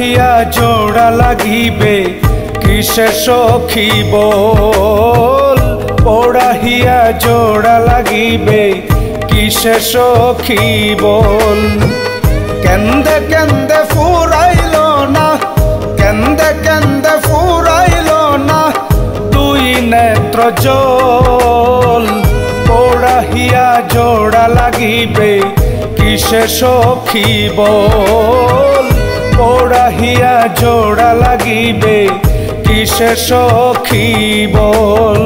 পড়াহিয়া জোড়া লাগিবে কিসে সখী বল, পড়াহিয়া জোড়া লাগিবে কিসে সখী বল। কেন্দে কেন্দে ফুরাইল না, কেন্দে কেন্দে ফুরাইল না দুই নেত্র জল, পড়াহিয়া জোড়া লাগিবে কিসে সখী বল, পড়াহিয়া জোড়া লাগিবে কিসে সখী বল।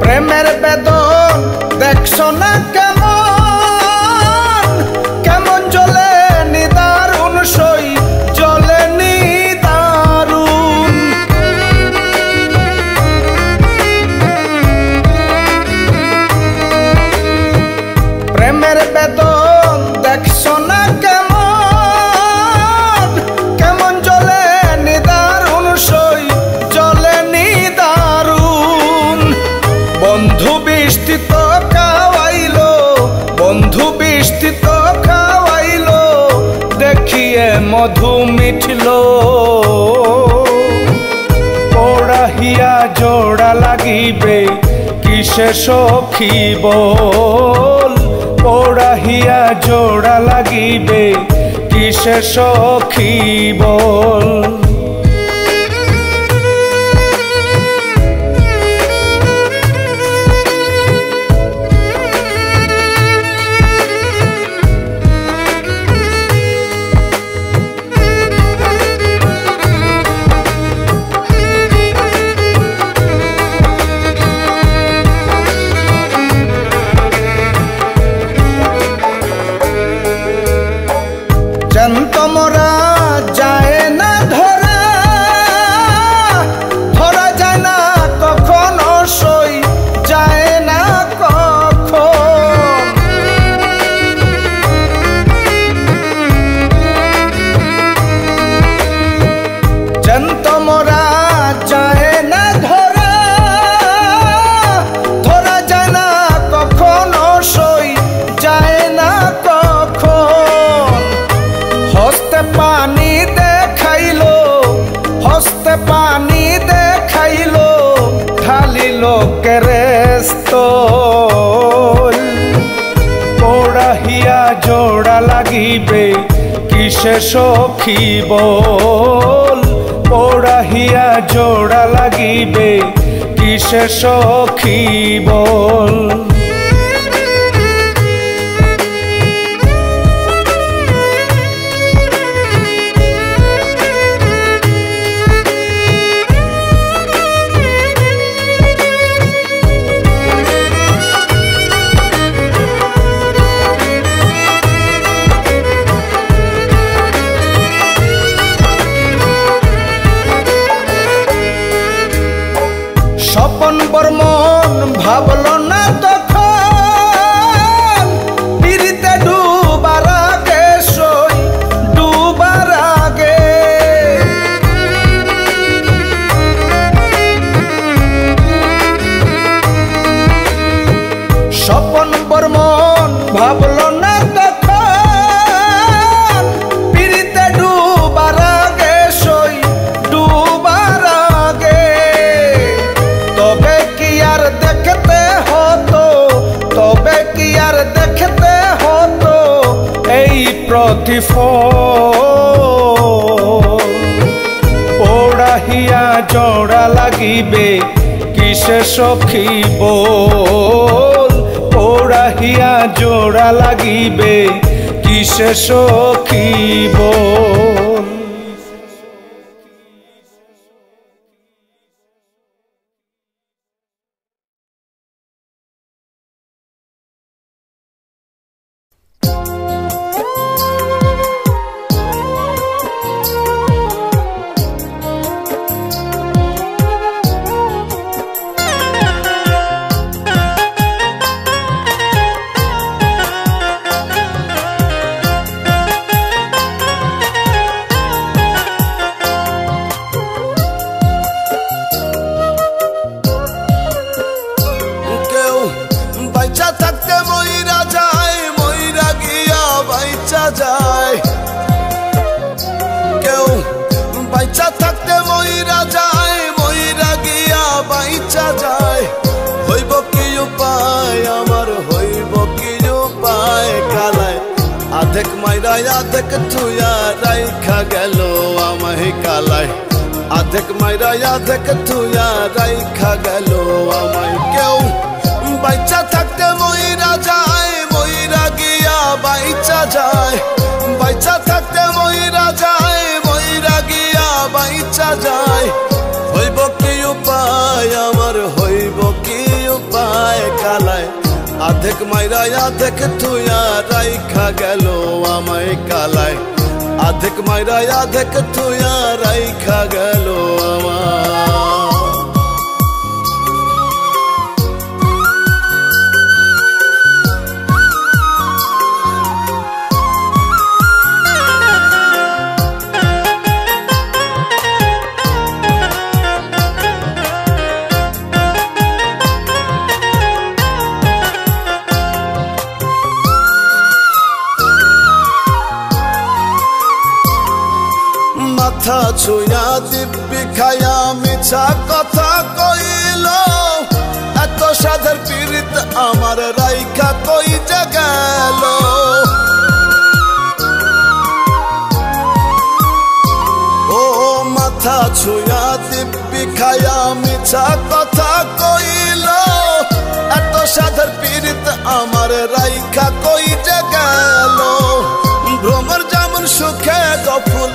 প্রেমের বেদন দেখছো না কেমন, কেমন জ্বলে নিদারুণ সই জ্বলে নিদারুণ। প্রেমের বেদন দেখছো না কেমন, কেমন জ্বলে নিদারুণ সই জ্বলে নিদারুণ। বন্ধু বৃষ্টি তো খাওয়াইলো, বন্ধু বৃষ্টি তো খাওয়াইলো দেখিয়ে মধু মিঠলো, পড়াহিয়া জোড়া লাগিবে কিসে সখী বল, পড়াহিয়া জোড়া লাগিবে কিসে সখী বল। তোমরা যায় না ধরা, ধরা যায় না কখনো সই যায় না কখন। যেন তোমরা যায় না ধরা, ধরা যায় না কখনো সই যায় না কখন। হস্তে পানি দেখাইলো, হস্তে পানি দেখাইলো ঢালিল কেরেস্তল, পড়াহিয়া জোড়া লাগিবে কিসে সখী বল, পড়াহিয়া জোড়া লাগিবে কিসে সখী বল। স্বপন বর্মন ভাবলো না তখন পিরিতে ডুবার আগে সই ডুবার আগে। স্বপন বর্মন ভাবলো না তখন পিরিতে ডুবার আগে সই ডুবার আগে। তবে কি আর দেখতে হতো, তবে কি আর দেখতে হতো এই প্রতিফল, পড়াহিয়া জোড়া লাগিবে কিসে সখী বল, পড়াহিয়া জোড়া লাগিবে কিসে সখী বল। মাইরা আধেক থুয়া রাইখা গেল আমায় কালায় আধেক মাইরা আধেক থুয়া রাইখা গেল আমায় কেউ বাইচা থাকতে মইরা যায় মইরা গিয়া বাইচা যায় বাইচা থাকতে মইরা যায় মইরা গিয়া বাইচা যায় হইব কি উপায় আমার হইব কি উপায় কালায় আধেক মাইরা আধেক থুয়া রাইখা গেল আমায় কালায় আধেক মাইরা আধেক থুয়া রাইখা গেল আমায় মাথা ছুঁয়া দিব্যি খায়া মিছা কথা কইল এত সাধের পীড়িত আমার রাইখা কই যে গেল ও মাথা ছুঁয়া দিব্যি খায়া মিছা কথা কইল এত সাধের পীড়িত আমার রাইখা কই যে গেল ভ্রমর যেমন সুখে গফুল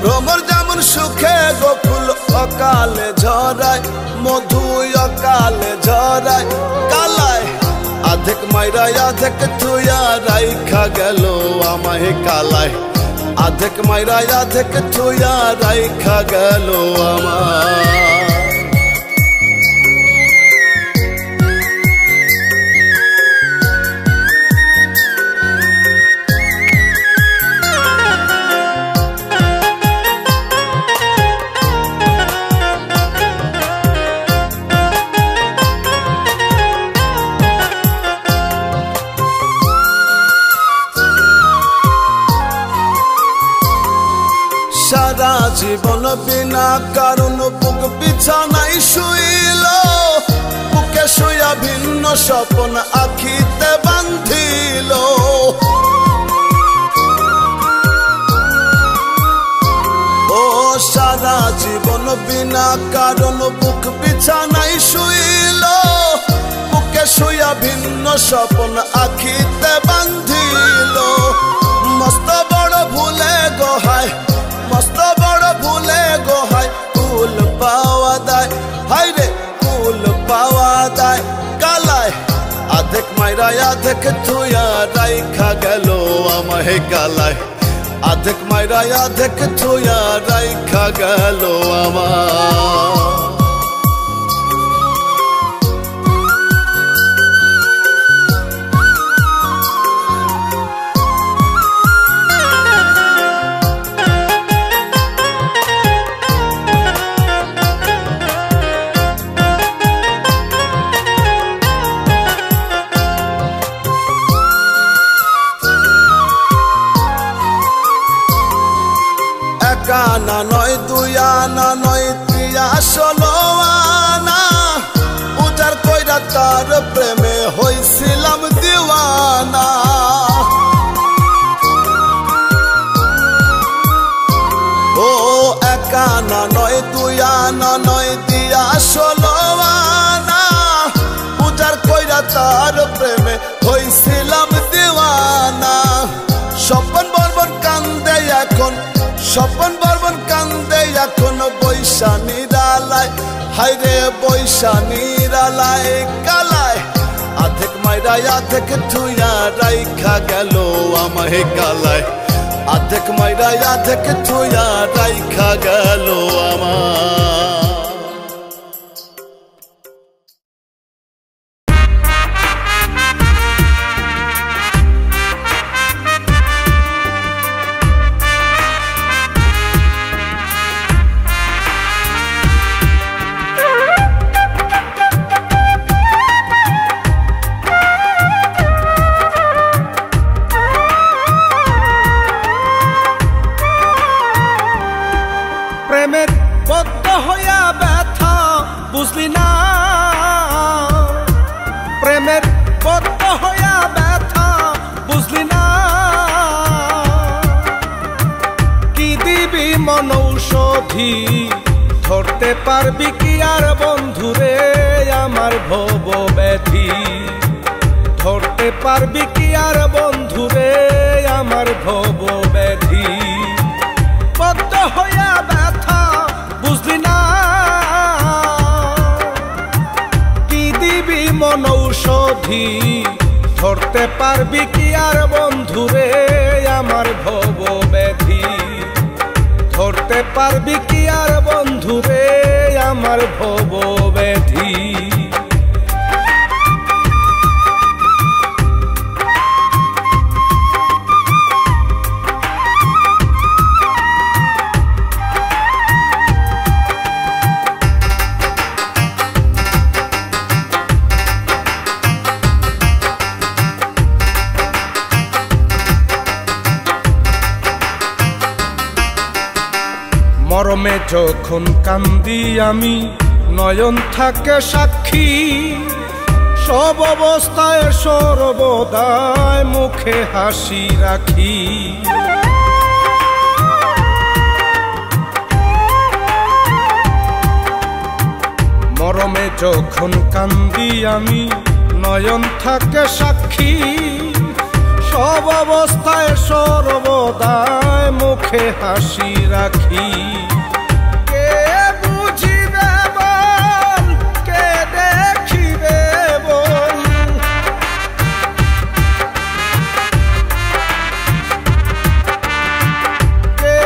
ভ্রমর যেমন সুখে গফুল অকালে ঝরায় মধু অকালে ঝরায় কালায় আধেক মাইরা আধেক থুয়া রাইখা গেল আমায় কালায় আধেক মাইরা আধেক থুয়া রাইখা গেল আমায় সারা জীবন বিনা কারণ বুক বিছানায় শুইল বুকে শুয়া ভিন্ন স্বপ্ন আখিতে বান্ধিল ও সারা জীবন বিনা কারণ বুক বিছানায় শুইল বুকে শুয়া ভিন্ন স্বপ্ন আখিতে বান্ধিল মস্ত বড় ভুলে গোহায় মস্ত বড় ভুলে গোহায় কুল পাওয়া দায় হায় রে কুল পাওয়া দায় কালায় আধেক মাইরা আধেক থুয়া রাইখা গেল আমায় কালায় আধেক মাইরা আধেক থুয়া রাইখা গেল আমায় আনা নয় দুই আনা নয় তিয়া 16 আনা উজার কইরা তার প্রেমে হইছিলাম দিওয়ানা ও এক আনা নয় দুই আনা নয় তিয়া 16 আনা উজার কইরা তার প্রেমে হইছিলাম দিওয়ানা স্বপন বর্বন কান্দে এখন স্বপন বর্বন কান্দে এখন বৈশা নিরালায় হায় রে বৈশা নিরালায় কালায় আধেক মাইরা আধেক থুয়া রাইখা গেল আমায় কালায় আধেক মাইরা আধেক থুয়া রাইখা গেল আমায় প্রেমের বদ্ধ হইয়া ব্যথা বুঝলি না প্রেমের বদ্ধ হইয়া ব্যথা বুঝলি না মনৌষধি ধরতে পারবি কি আর বন্ধুরে আমার ভব ব্যাধি ধরতে পারবি কি আর বন্ধুরে আমার ভব ব্যাধি বদ্ধ হইয়া ব্যথা বুঝলি না কি দিবি মনৌষধি ধরতে পারবি কি আর বন্ধুরে আমার ভব ব্যাধি ধরতে পারবি কি আর বন্ধুরে আমার ভব ব্যাধি মরমে যখন কান্দি আমি নয়ন থাকে সাক্ষী সব অবস্থায় সর্বদাই মুখে হাসি রাখি মরমে যখন কান্দি আমি নয়ন থাকে সাক্ষী সব অবস্থায় সর্বদাই মুখে হাসি রাখি কে বুঝিবে বল কে দেখিবে বল কে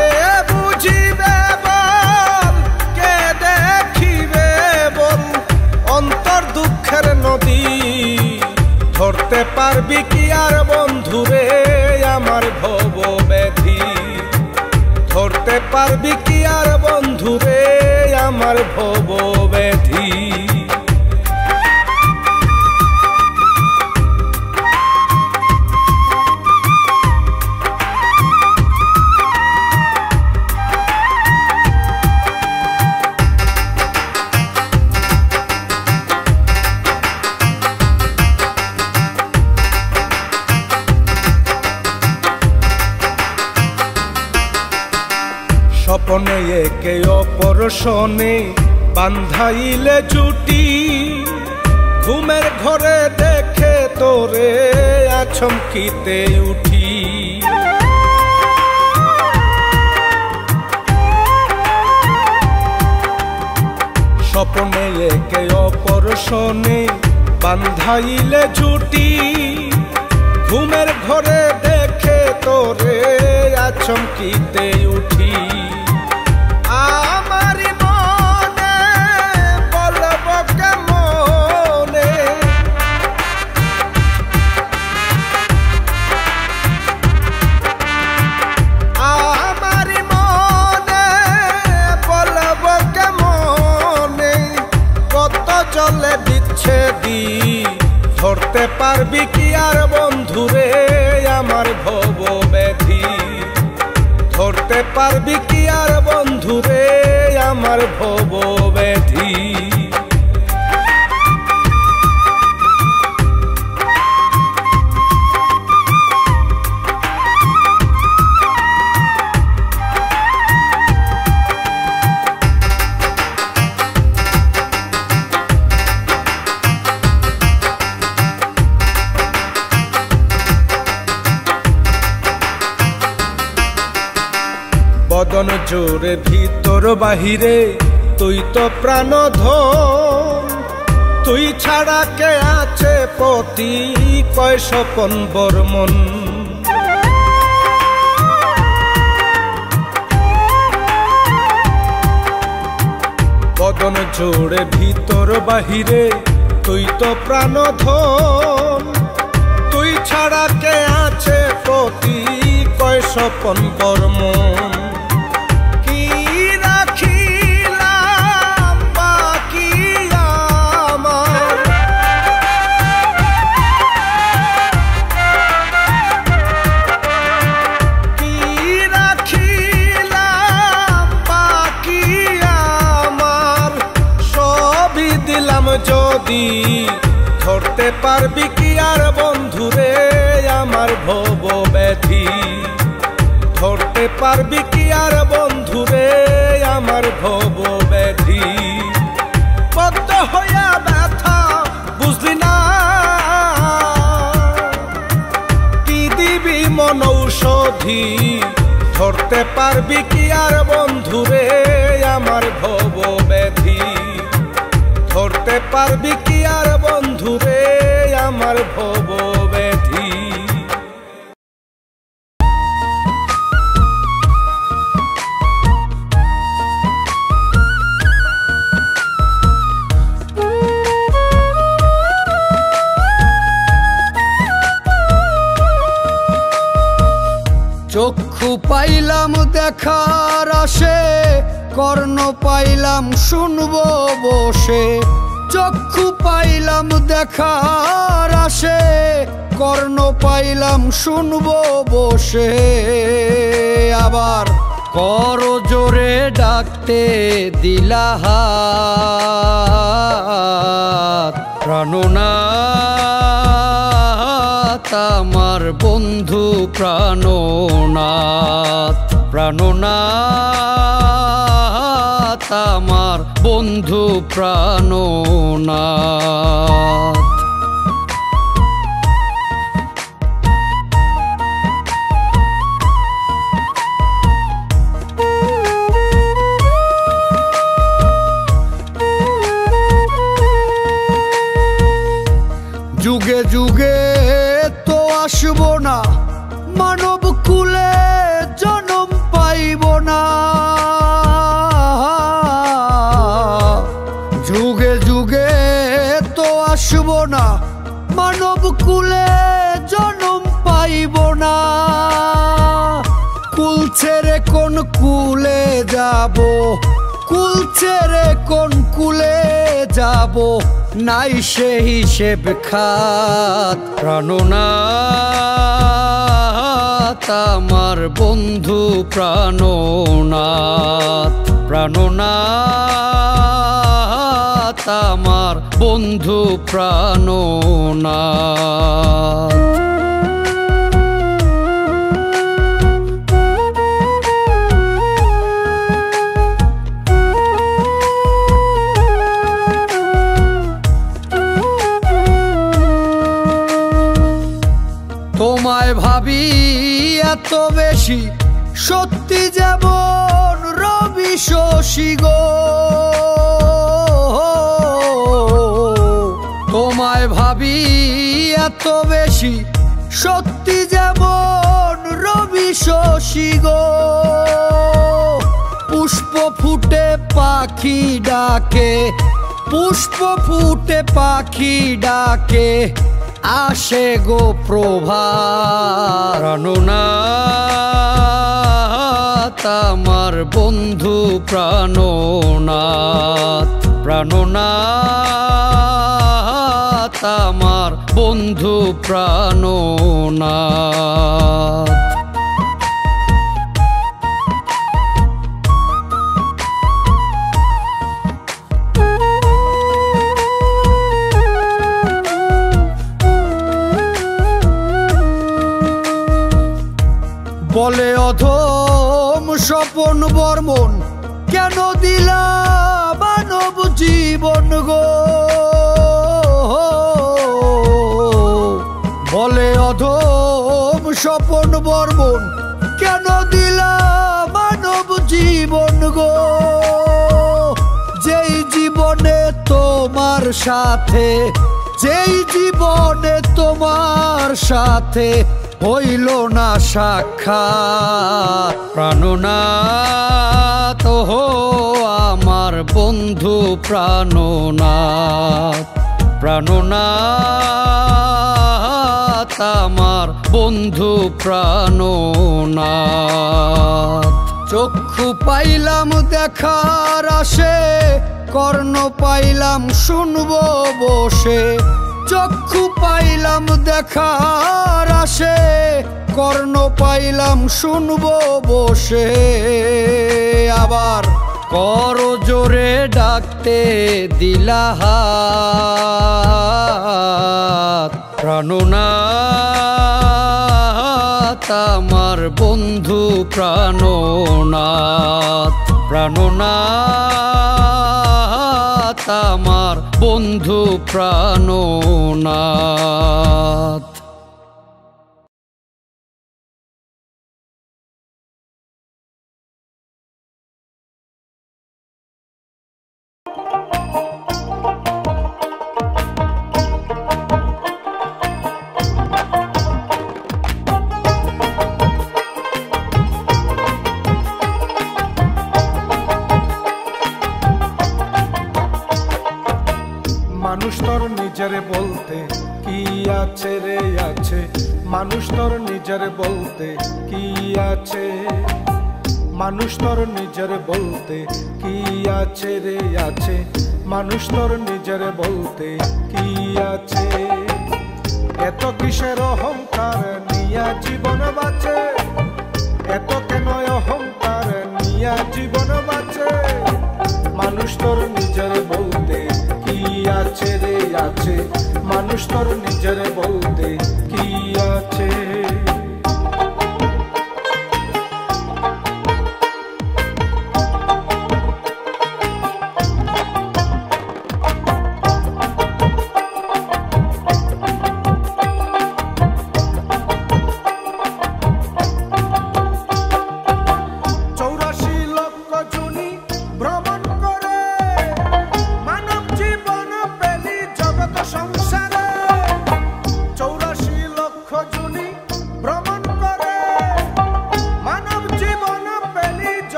বুঝিবে বল কে দেখিবে বল অন্তর দুঃখের নদী ধরতে পারবি কি আর বন্ধুরে আমার ভব ব্যাধি ধরতে পারবি কি আর বন্ধুরে আমার ভব ব্যাধি স্বপনে একে অপর শোনে বান্ধাইলে জুটি ঘুমের ঘরে দেখে তোরে আচমকিতে উঠি স্বপনে একে অপর শোনে বান্ধাইলে জুটি ঘুমের ঘরে দেখে তোরে আচমকিতে উঠি আমারি মনে বলব কেমনে আমারি মনে বলব কেমনে কত জলে বিচ্ছেদি ধরতে পারবি কি আর বন্ধুরে আমার ভব ব্যাধি ধরতে পারবি কি আর বন্ধুরে আমার ভব ব্যাধি বদন জোরে ভিতর বাহিরে তুই তো প্রাণধন তুই ছাড়া কে আছে পতি কয় স্বপন বর্মন বদন জোরে ভিতর বাহিরে তুই তো প্রাণধন তুই ছাড়া কে আছে পতি কয় স্বপন বর্মন যদি ধরতে পারবি কি আর বন্ধুরে আমার ভব ব্যাধি ধরতে পারবি কি আর বন্ধু বন্ধুরে আমার ভব ব্যাধি বদ্ধ হইয়া ব্যথা বুঝলি না কি দিবি মন ঔষধি ধরতে পারবি কি আর বন্ধুরে আমার ভব ব্যাধি ধরতে পারবি কি আর বন্ধুরে আমার ভব ব্যাধি চক্ষু পাইলাম দেখার আশে কর্ণ পাইলাম শুনবো বসে চক্ষু পাইলাম দেখার আশে কর্ণ পাইলাম শুনবো বসে আবার কর জোরে ডাকতে দিলা হাত প্রাণনাথ আমার বন্ধু প্রাণনাথ প্রাণনাথ আমার বন্ধু প্রাণনাথ যুগে যুগে তো আসবো না মানব কুলে জন্ম পাইব না যুগে যুগে তো আসবো না মানব কুলে জন্ম পাইব না কুল ছেড়ে কোন কুলে যাব কুল ছেড়ে কোন কুলে যাব নাই সে হিসেব খাত প্রাণনাথ আমার বন্ধু প্রাণনাথ প্রাণনাথ আমার বন্ধু প্রাণনাথ তোমায় ভাবি এত বেশি সত্যি যেমন রবি শশী গো তোমায় ভাবি এত বেশি সত্যি যেমন রবি শশী গো পুষ্প ফুটে পাখি ডাকে পুষ্প ফুটে পাখি ডাকে আসে গো প্রভাত প্রাণনাথ আমার বন্ধু প্রাণনাথ প্রাণনাথ আমার বন্ধু প্রাণনাথ বলে অধম স্বপন বর্মন কেন দিলা মানব জীবন গো বলে অধম স্বপন বর্মন কেন দিলা মানব জীবন গো যেই জীবনে তোমার সাথে যেই জীবনে তোমার সাথে হইল না সাক্ষাৎ প্রাণনাথ হো আমার বন্ধু প্রাণনাথ প্রাণনাথ আমার বন্ধু প্রাণনাথ চক্ষু পাইলাম দেখার আশে কর্ণ পাইলাম শুনবো বসে চক্ষু পাইলাম দেখার আশে কর্ণ পাইলাম শুনবো বসে আবার কর জোরে ডাকতে দিলা হাত প্রাণনাথ আমার বন্ধু প্রাণনাথ, প্রাণনাথ আমার বন্ধু প্রাণনাথ। মানুষ তোর নিজের বলতে কি আছে রে আছে, মানুষ তোর নিজের বলতে কি আছে, মানুষ তোর নিজের বলতে কি আছে রে আছে, মানুষ তোর নিজের বলতে কি আছে। এত কিসের অহংকার নিয়া জীবন বাঁচে, এত কেন অহংকার নিয়া জীবন বাঁচে। মানুষ তোর নিজের বলতে কি আছে রে আছে, মানুষ তোর নিজের বলতে কি আছে।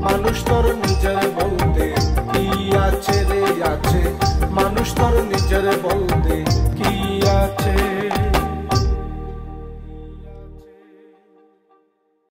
মানুষ তোর নিজের বলতে কি আছে রে আছে। নিজের বলতে